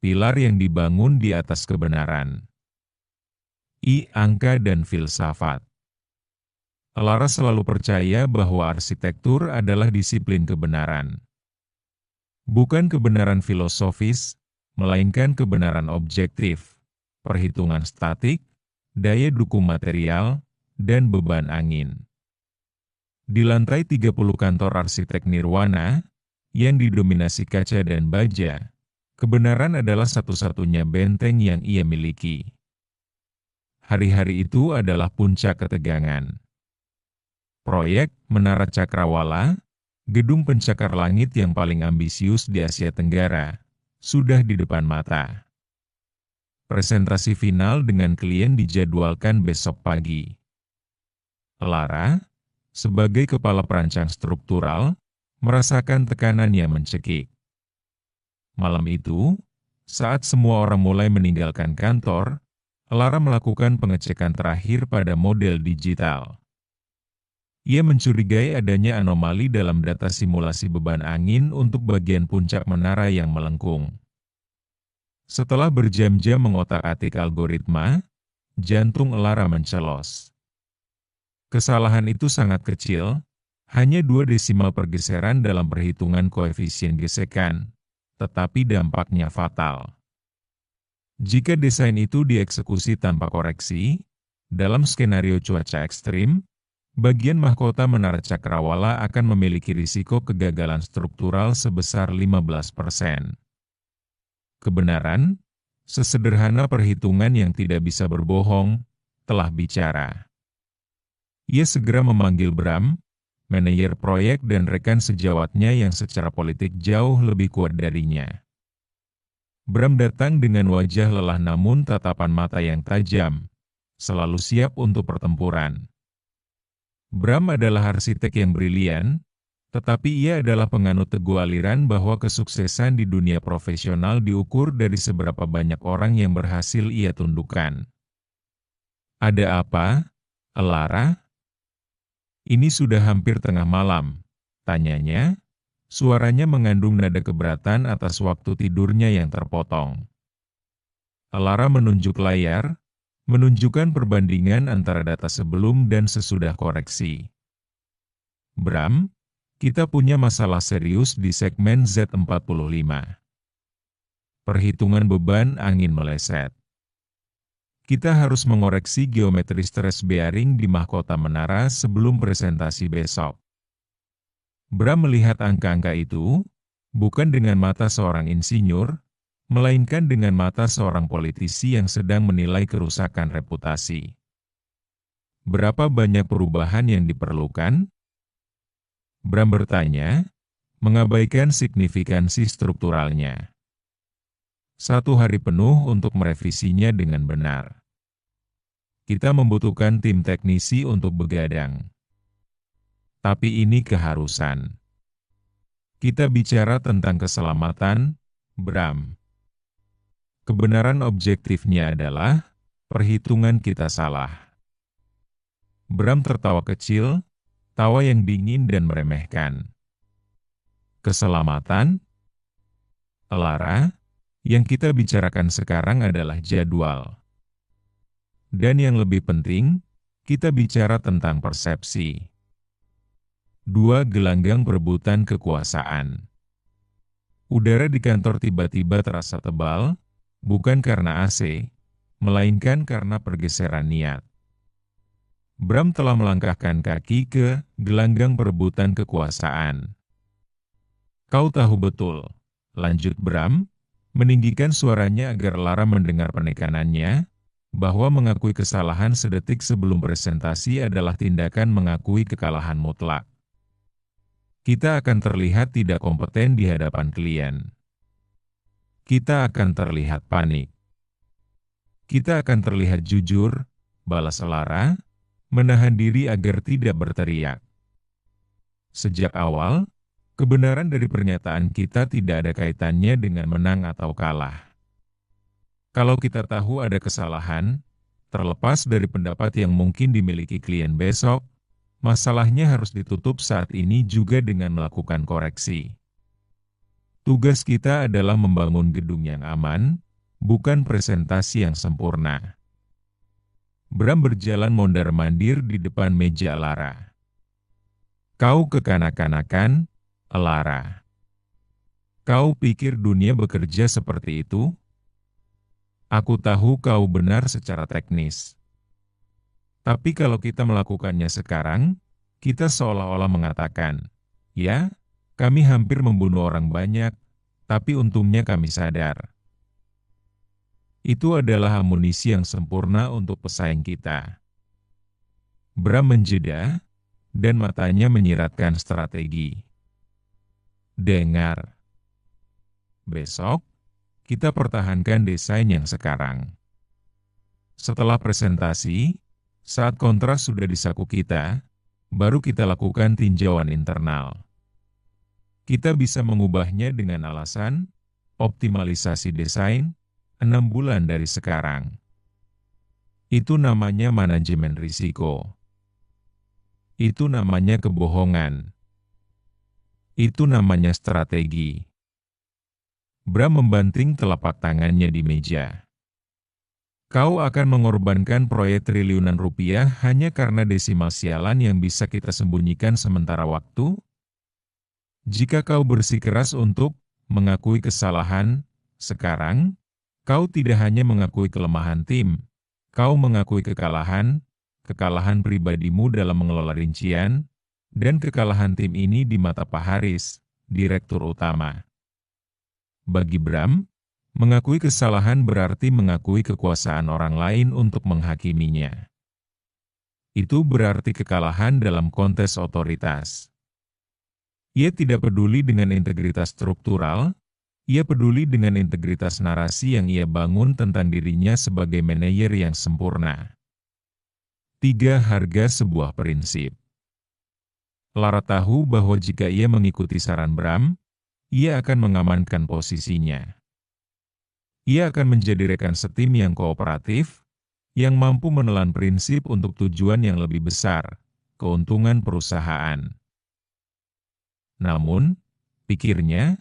pilar yang dibangun di atas kebenaran. I. Angka dan filsafat. Lara selalu percaya bahwa arsitektur adalah disiplin kebenaran. Bukan kebenaran filosofis, melainkan kebenaran objektif, perhitungan statik, daya dukung material, dan beban angin. Di lantai 30 kantor arsitek Nirwana, yang didominasi kaca dan baja, kebenaran adalah satu-satunya benteng yang ia miliki. Hari-hari itu adalah puncak ketegangan. Proyek Menara Cakrawala, gedung pencakar langit yang paling ambisius di Asia Tenggara, sudah di depan mata. Presentasi final dengan klien dijadwalkan besok pagi. Lara, sebagai kepala perancang struktural, merasakan tekanan yang mencekik. Malam itu, saat semua orang mulai meninggalkan kantor, Lara melakukan pengecekan terakhir pada model digital. Ia mencurigai adanya anomali dalam data simulasi beban angin untuk bagian puncak menara yang melengkung. Setelah berjam-jam mengotak-atik algoritma, jantung Lara mencelos. Kesalahan itu sangat kecil, hanya 2 desimal pergeseran dalam perhitungan koefisien gesekan, tetapi dampaknya fatal. Jika desain itu dieksekusi tanpa koreksi, dalam skenario cuaca ekstrim, bagian mahkota Menara Cakrawala akan memiliki risiko kegagalan struktural sebesar 15%. Kebenaran, sesederhana perhitungan yang tidak bisa berbohong, telah bicara. Ia segera memanggil Bram, manajer proyek dan rekan sejawatnya yang secara politik jauh lebih kuat darinya. Bram datang dengan wajah lelah namun tatapan mata yang tajam, selalu siap untuk pertempuran. Bram adalah arsitek yang brilian, tetapi ia adalah penganut teguh aliran bahwa kesuksesan di dunia profesional diukur dari seberapa banyak orang yang berhasil ia tundukkan. Ada apa, Lara? Ini sudah hampir tengah malam, tanyanya. Suaranya mengandung nada keberatan atas waktu tidurnya yang terpotong. Lara menunjuk layar, menunjukkan perbandingan antara data sebelum dan sesudah koreksi. Bram, kita punya masalah serius di segmen Z45. Perhitungan beban angin meleset. Kita harus mengoreksi geometri stress bearing di mahkota menara sebelum presentasi besok. Bram melihat angka-angka itu, bukan dengan mata seorang insinyur, melainkan dengan mata seorang politisi yang sedang menilai kerusakan reputasi. Berapa banyak perubahan yang diperlukan? Bram bertanya, mengabaikan signifikansi strukturalnya. 1 hari penuh untuk merevisinya dengan benar. Kita membutuhkan tim teknisi untuk begadang. Tapi ini keharusan. Kita bicara tentang keselamatan, Bram. Kebenaran objektifnya adalah, perhitungan kita salah. Bram tertawa kecil, tawa yang dingin dan meremehkan. Keselamatan? Lara, yang kita bicarakan sekarang adalah jadwal. Dan yang lebih penting, kita bicara tentang persepsi. 2 gelanggang perebutan kekuasaan. Udara di kantor tiba-tiba terasa tebal, bukan karena AC, melainkan karena pergeseran niat. Bram telah melangkahkan kaki ke gelanggang perebutan kekuasaan. Kau tahu betul, lanjut Bram, meninggikan suaranya agar Lara mendengar penekanannya, bahwa mengakui kesalahan sedetik sebelum presentasi adalah tindakan mengakui kekalahan mutlak. Kita akan terlihat tidak kompeten di hadapan klien. Kita akan terlihat panik. Kita akan terlihat jujur, balas Lara, menahan diri agar tidak berteriak. Sejak awal, kebenaran dari pernyataan kita tidak ada kaitannya dengan menang atau kalah. Kalau kita tahu ada kesalahan, terlepas dari pendapat yang mungkin dimiliki klien besok, masalahnya harus ditutup saat ini juga dengan melakukan koreksi. Tugas kita adalah membangun gedung yang aman, bukan presentasi yang sempurna. Bram berjalan mondar-mandir di depan meja Lara. Kau kekanak-kanakan, Lara. Kau pikir dunia bekerja seperti itu? Aku tahu kau benar secara teknis. Tapi kalau kita melakukannya sekarang, kita seolah-olah mengatakan, ya, kami hampir membunuh orang banyak, tapi untungnya kami sadar. Itu adalah amunisi yang sempurna untuk pesaing kita. Bram menjeda, dan matanya menyiratkan strategi. Dengar. Besok, kita pertahankan desain yang sekarang. Setelah presentasi, saat kontras sudah di saku kita, baru kita lakukan tinjauan internal. Kita bisa mengubahnya dengan alasan optimalisasi desain 6 bulan dari sekarang. Itu namanya manajemen risiko. Itu namanya kebohongan. Itu namanya strategi. Bram membanting telapak tangannya di meja. Kau akan mengorbankan proyek triliunan rupiah hanya karena desimal sialan yang bisa kita sembunyikan sementara waktu? Jika kau bersikeras untuk mengakui kesalahan, sekarang, kau tidak hanya mengakui kelemahan tim, kau mengakui kekalahan pribadimu dalam mengelola rincian, dan kekalahan tim ini di mata Pak Haris, Direktur Utama. Bagi Bram, mengakui kesalahan berarti mengakui kekuasaan orang lain untuk menghakiminya. Itu berarti kekalahan dalam kontes otoritas. Ia tidak peduli dengan integritas struktural, ia peduli dengan integritas narasi yang ia bangun tentang dirinya sebagai manajer yang sempurna. 3 harga sebuah prinsip. Lara tahu bahwa jika ia mengikuti saran Bram, ia akan mengamankan posisinya. Ia akan menjadi rekan setim yang kooperatif, yang mampu menelan prinsip untuk tujuan yang lebih besar, keuntungan perusahaan. Namun, pikirnya,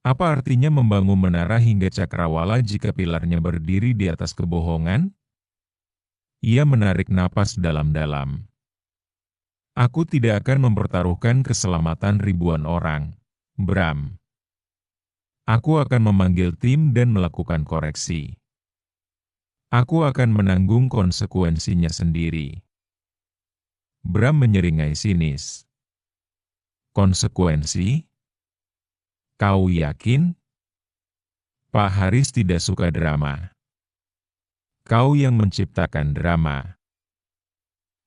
apa artinya membangun menara hingga cakrawala jika pilarnya berdiri di atas kebohongan? Ia menarik napas dalam-dalam. Aku tidak akan mempertaruhkan keselamatan ribuan orang, Bram. Aku akan memanggil tim dan melakukan koreksi. Aku akan menanggung konsekuensinya sendiri. Bram menyeringai sinis. Konsekuensi? Kau yakin? Pak Haris tidak suka drama. Kau yang menciptakan drama.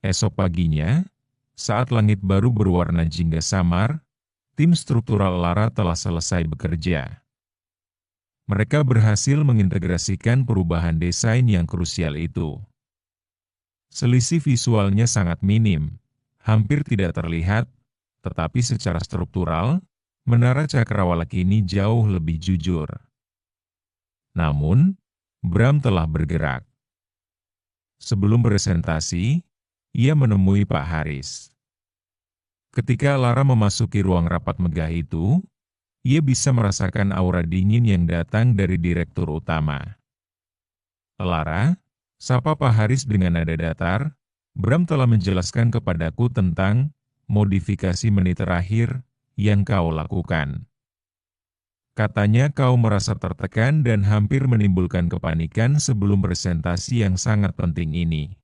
Esok paginya, saat langit baru berwarna jingga samar, tim struktural Lara telah selesai bekerja. Mereka berhasil mengintegrasikan perubahan desain yang krusial itu. Selisih visualnya sangat minim, hampir tidak terlihat, tetapi secara struktural, menara cakrawala kini jauh lebih jujur. Namun, Bram telah bergerak. Sebelum presentasi, ia menemui Pak Haris. Ketika Lara memasuki ruang rapat megah itu, ia bisa merasakan aura dingin yang datang dari Direktur Utama. Lara, sapa Pak Haris dengan nada datar, Bram telah menjelaskan kepadaku tentang modifikasi menit terakhir yang kau lakukan. Katanya kau merasa tertekan dan hampir menimbulkan kepanikan sebelum presentasi yang sangat penting ini.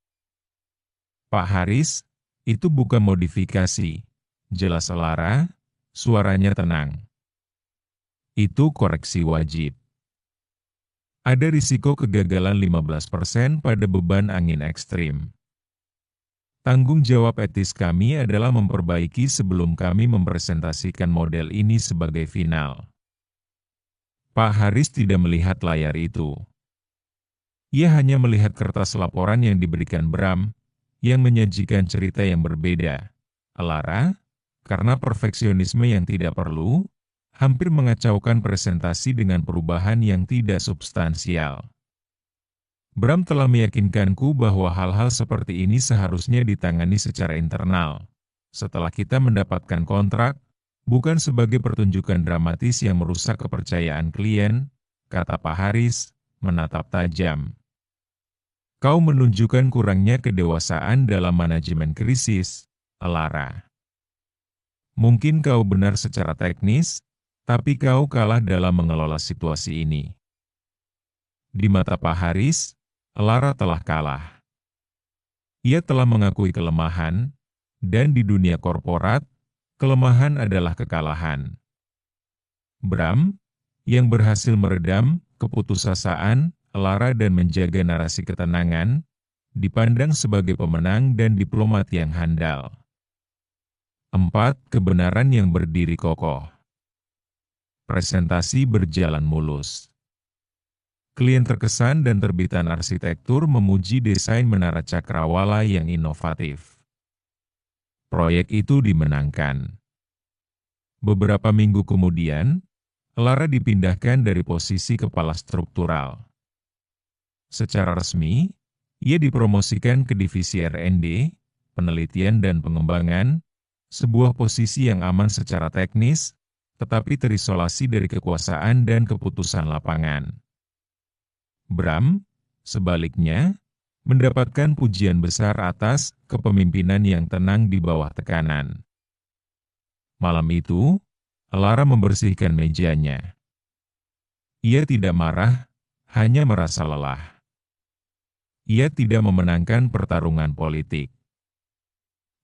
Pak Haris, itu bukan modifikasi, jelas Lara, suaranya tenang. Itu koreksi wajib. Ada risiko kegagalan 15% pada beban angin ekstrim. Tanggung jawab etis kami adalah memperbaiki sebelum kami mempresentasikan model ini sebagai final. Pak Haris tidak melihat layar itu. Ia hanya melihat kertas laporan yang diberikan Bram, yang menyajikan cerita yang berbeda. Lara, karena perfeksionisme yang tidak perlu, hampir mengacaukan presentasi dengan perubahan yang tidak substansial. Bram telah meyakinkanku bahwa hal-hal seperti ini seharusnya ditangani secara internal. Setelah kita mendapatkan kontrak, bukan sebagai pertunjukan dramatis yang merusak kepercayaan klien, kata Pak Haris, menatap tajam. Kau menunjukkan kurangnya kedewasaan dalam manajemen krisis, Elara. Mungkin kau benar secara teknis, tapi kau kalah dalam mengelola situasi ini. Di mata Pak Haris, Elara telah kalah. Ia telah mengakui kelemahan, dan di dunia korporat, kelemahan adalah kekalahan. Bram, yang berhasil meredam keputusasaan Elara dan menjaga narasi ketenangan, dipandang sebagai pemenang dan diplomat yang handal. 4. Kebenaran yang berdiri kokoh. Presentasi berjalan mulus. Klien terkesan dan terbitan arsitektur memuji desain Menara Cakrawala yang inovatif. Proyek itu dimenangkan. Beberapa minggu kemudian, Elara dipindahkan dari posisi kepala struktural. Secara resmi, ia dipromosikan ke divisi R&D, penelitian dan pengembangan, sebuah posisi yang aman secara teknis, tetapi terisolasi dari kekuasaan dan keputusan lapangan. Bram, sebaliknya, mendapatkan pujian besar atas kepemimpinan yang tenang di bawah tekanan. Malam itu, Elara membersihkan mejanya. Ia tidak marah, hanya merasa lelah. Ia tidak memenangkan pertarungan politik.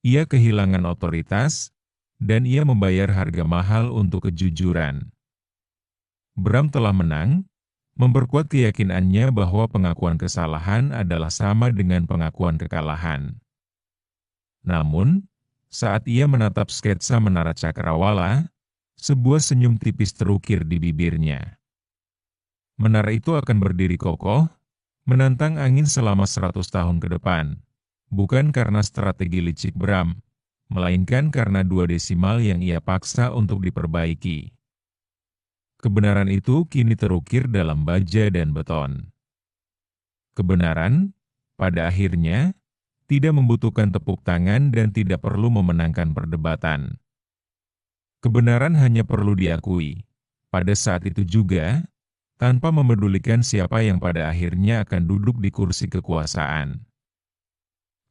Ia kehilangan otoritas, dan ia membayar harga mahal untuk kejujuran. Bram telah menang, memperkuat keyakinannya bahwa pengakuan kesalahan adalah sama dengan pengakuan kekalahan. Namun, saat ia menatap sketsa Menara Cakrawala, sebuah senyum tipis terukir di bibirnya. Menara itu akan berdiri kokoh, menantang angin selama 100 tahun ke depan, bukan karena strategi licik Bram, melainkan karena 2 desimal yang ia paksa untuk diperbaiki. Kebenaran itu kini terukir dalam baja dan beton. Kebenaran, pada akhirnya, tidak membutuhkan tepuk tangan dan tidak perlu memenangkan perdebatan. Kebenaran hanya perlu diakui, pada saat itu juga, tanpa memedulikan siapa yang pada akhirnya akan duduk di kursi kekuasaan.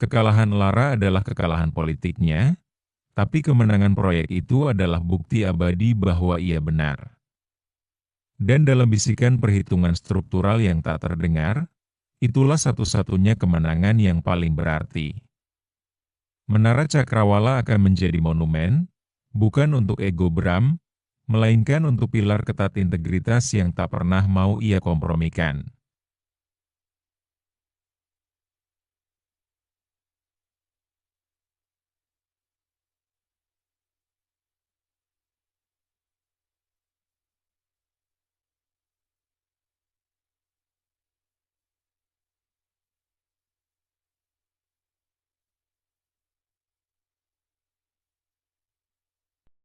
Kekalahan Elara adalah kekalahan politiknya, tapi kemenangan proyek itu adalah bukti abadi bahwa ia benar. Dan dalam bisikan perhitungan struktural yang tak terdengar, itulah satu-satunya kemenangan yang paling berarti. Menara Cakrawala akan menjadi monumen, bukan untuk ego Bram, melainkan untuk pilar ketat integritas yang tak pernah mau ia kompromikan.